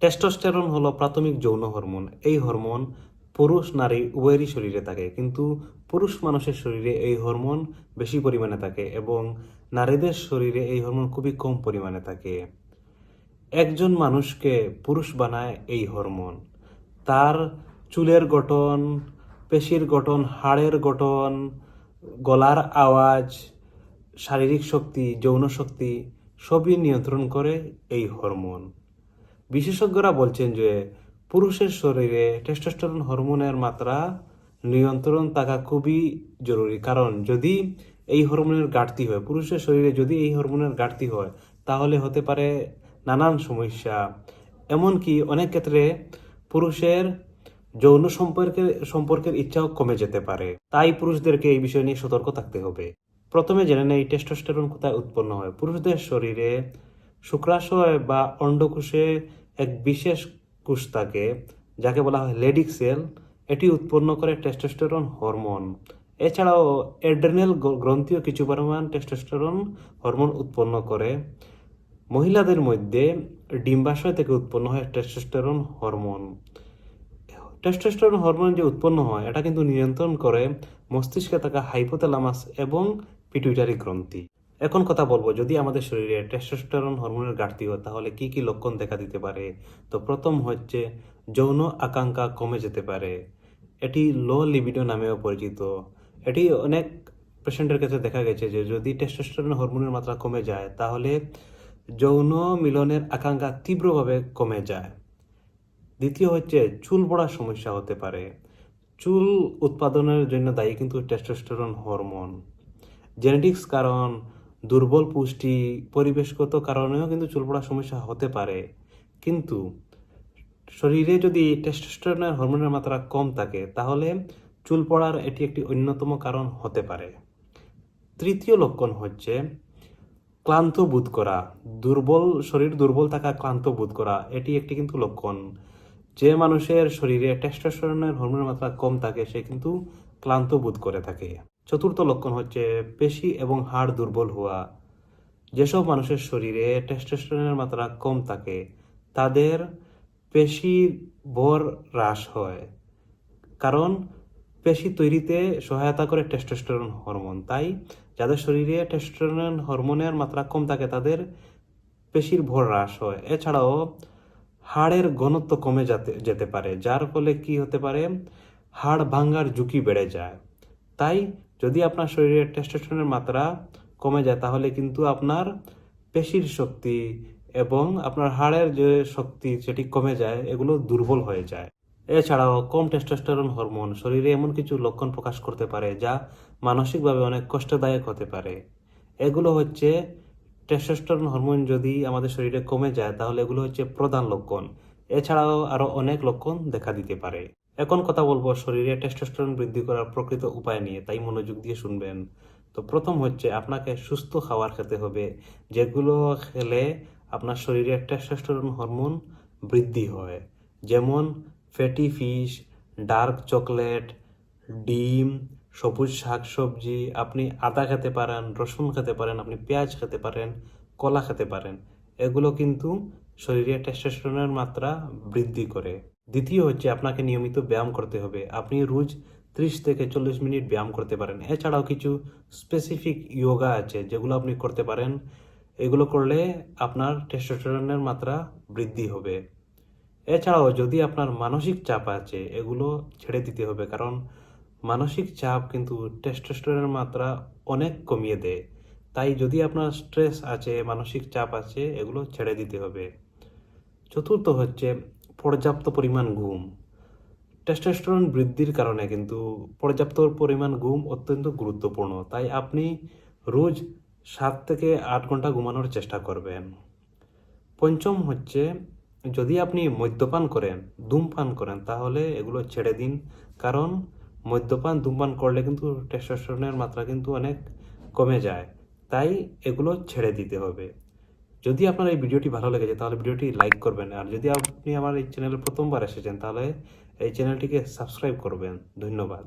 Testosterone হলো প্রাথমিক যৌন হরমোন। এই হরমোন পুরুষ নারী উভয়েরই শরীরে থাকে, কিন্তু পুরুষ মানুষের শরীরে এই হরমোন বেশি পরিমাণে থাকে এবং নারীদের শরীরে এই হরমোন খুবই কম পরিমাণে থাকে। একজন মানুষকে পুরুষ বানায় এই হরমোন। তার চুলের গঠন, পেশির গঠন, হাড়ের গঠন, গলার আওয়াজ, শারীরিক শক্তি, যৌন শক্তি সবই নিয়ন্ত্রণ করে এই হরমোন। বিশেষজ্ঞরা বলছেন যে পুরুষের শরীরে টেস্টোস্টেরন হরমোনের মাত্রা নিয়ন্ত্রণ থাকা খুবই জরুরি, কারণ যদি এই হরমোনের ঘাটতি হয়, পুরুষের শরীরে যদি এই হরমোনের ঘাটতি হয়, তাহলে হতে পারে নানান সমস্যা। এমনকি অনেক ক্ষেত্রে পুরুষের যৌন সম্পর্কের ইচ্ছাও কমে যেতে পারে। তাই পুরুষদেরকে এই বিষয় নিয়ে সতর্ক থাকতে হবে। প্রথমে জেনে নেই টেস্টোস্টেরন কোথায় উৎপন্ন হয়। পুরুষদের শরীরে শুক্রাশয় বা অন্ডকোষে এক বিশেষ কোষ থাকে, যাকে বলা হয় লেডিক সেল। এটি উৎপন্ন করে টেস্টোস্টেরন হরমোন। এছাড়াও অ্যাড্রেনাল গ্রন্থিও কিছু পরিমাণ টেস্টোস্টেরন হরমোন উৎপন্ন করে। মহিলাদের মধ্যে ডিম্বাশয় থেকে উৎপন্ন হয় টেস্টোস্টেরন হরমোন। টেস্টোস্টেরন হরমোন যে উৎপন্ন হয়, এটা কিন্তু নিয়ন্ত্রণ করে মস্তিষ্কে থাকা হাইপোথ্যালামাস এবং পিটুইটারি গ্রন্থি। এখন কথা বলবো, যদি আমাদের শরীরে টেস্টোস্টেরন হরমোনের ঘাটতি হয় তাহলে কি কি লক্ষণ দেখা দিতে পারে। তো প্রথম হচ্ছে যৌন আকাঙ্ক্ষা কমে যেতে পারে। এটি লো লিবিডো নামেও পরিচিত। এটি অনেক পেশেন্টের ক্ষেত্রে দেখা গেছে যে যদি টেস্টোস্টেরন হরমোনের মাত্রা কমে যায় তাহলে যৌন মিলনের আকাঙ্ক্ষা তীব্রভাবে কমে যায়। দ্বিতীয় হচ্ছে চুল পড়ার সমস্যা হতে পারে। চুল উৎপাদনের জন্য দায়ী কিন্তু টেস্টোস্টেরন হরমোন। জেনেটিক্স কারণ, দুর্বল পুষ্টি, পরিবেশগত কারণেও কিন্তু চুল পড়ার সমস্যা হতে পারে। কিন্তু শরীরে যদি টেস্টোস্টেরনের হরমোনের মাত্রা কম থাকে তাহলে চুল পড়ার এটি একটি অন্যতম কারণ হতে পারে। তৃতীয় লক্ষণ হচ্ছে ক্লান্ত বোধ করা। শরীর দুর্বল থাকা, ক্লান্ত বোধ করা, এটি একটি কিন্তু লক্ষণ। যে মানুষের শরীরে টেস্টোস্টেরনের হরমোনের মাত্রা কম থাকে সে কিন্তু ক্লান্ত বোধ করে থাকে। চতুর্থ লক্ষণ হচ্ছে পেশি এবং হাড় দুর্বল হওয়া। যেসব মানুষের শরীরে টেস্টোস্টেরনের মাত্রা কম থাকে তাদের পেশির ভর হ্রাস হয়, কারণ পেশি তৈরিতে সহায়তা করে টেস্টোস্টেরন হরমোন। তাই যাদের শরীরে টেস্টোস্টেরন হরমোনের মাত্রা কম থাকে তাদের পেশির ভর হ্রাস হয়। এছাড়াও হাড়ের ঘনত্ব কমে যেতে পারে, যার ফলে কি হতে পারে, হাড় ভাঙার ঝুঁকি বেড়ে যায়। তাই যদি আপনার শরীরে টেস্টোস্টেরনের মাত্রা কমে যায় তাহলে কিন্তু আপনার পেশির শক্তি এবং আপনার হাড়ের যে শক্তি সেটি কমে যায়, এগুলো দুর্বল হয়ে যায়। এছাড়াও কম টেস্টোস্টেরন হরমোন শরীরে এমন কিছু লক্ষণ প্রকাশ করতে পারে যা মানসিকভাবে অনেক কষ্টদায়ক হতে পারে। এগুলো হচ্ছে টেস্টোস্টেরন হরমোন যদি আমাদের শরীরে কমে যায় তাহলে এগুলো হচ্ছে প্রধান লক্ষণ। এছাড়াও আরো অনেক লক্ষণ দেখা দিতে পারে। এখন কথা বলবো শরীরে টেস্টোস্টেরন বৃদ্ধি করার প্রকৃত উপায় নিয়ে, তাই মনোযোগ দিয়ে শুনবেন। তো প্রথম হচ্ছে আপনাকে সুস্থ খাবার খেতে হবে, যেগুলো খেলে আপনার শরীরে টেস্টোস্টেরন হরমোন বৃদ্ধি হয়। যেমন ফ্যাটি ফিশ, ডার্ক চকলেট, ডিম, সবুজ শাকসবজি। আপনি আদা খেতে পারেন, রসুন খেতে পারেন, আপনি পেঁয়াজ খেতে পারেন, কলা খেতে পারেন। এগুলো কিন্তু শরীরে টেস্টোস্টেরনের মাত্রা বৃদ্ধি করে। দ্বিতীয় হচ্ছে আপনাকে নিয়মিত ব্যায়াম করতে হবে। আপনি রোজ 30 থেকে 40 মিনিট ব্যায়াম করতে পারেন। এছাড়াও কিছু স্পেসিফিক যোগা আছে যেগুলো আপনি করতে পারেন। এগুলো করলে আপনার টেস্টোস্টেরনের মাত্রা বৃদ্ধি হবে। এছাড়াও যদি আপনার মানসিক চাপ আছে এগুলো ছেড়ে দিতে হবে, কারণ মানসিক চাপ কিন্তু টেস্টোস্টেরনের মাত্রা অনেক কমিয়ে দেয়। তাই যদি আপনার স্ট্রেস আছে, মানসিক চাপ আছে, এগুলো ছেড়ে দিতে হবে। চতুর্থ হচ্ছে পর্যাপ্ত পরিমাণ ঘুম। টেস্টোস্টেরন বৃদ্ধির কারণে কিন্তু পর্যাপ্ত পরিমাণ ঘুম অত্যন্ত গুরুত্বপূর্ণ। তাই আপনি রোজ 7 থেকে 8 ঘন্টা ঘুমানোর চেষ্টা করবেন। পঞ্চম হচ্ছে যদি আপনি মদ্যপান করেন, ধূমপান করেন, তাহলে এগুলো ছেড়ে দিন, কারণ ধূমপান করলে কিন্তু টেস্টোস্টেরনের মাত্রা কিন্তু অনেক কমে যায়। তাই এগুলো ছেড়ে দিতে হবে। যদি আপনার এই ভিডিওটি ভালো লেগেছে তাহলে ভিডিওটি লাইক করবেন, আর যদি আপনি আমার এই চ্যানেলে প্রথমবার এসেছেন তাহলে এই চ্যানেলটিকে সাবস্ক্রাইব করবেন। ধন্যবাদ।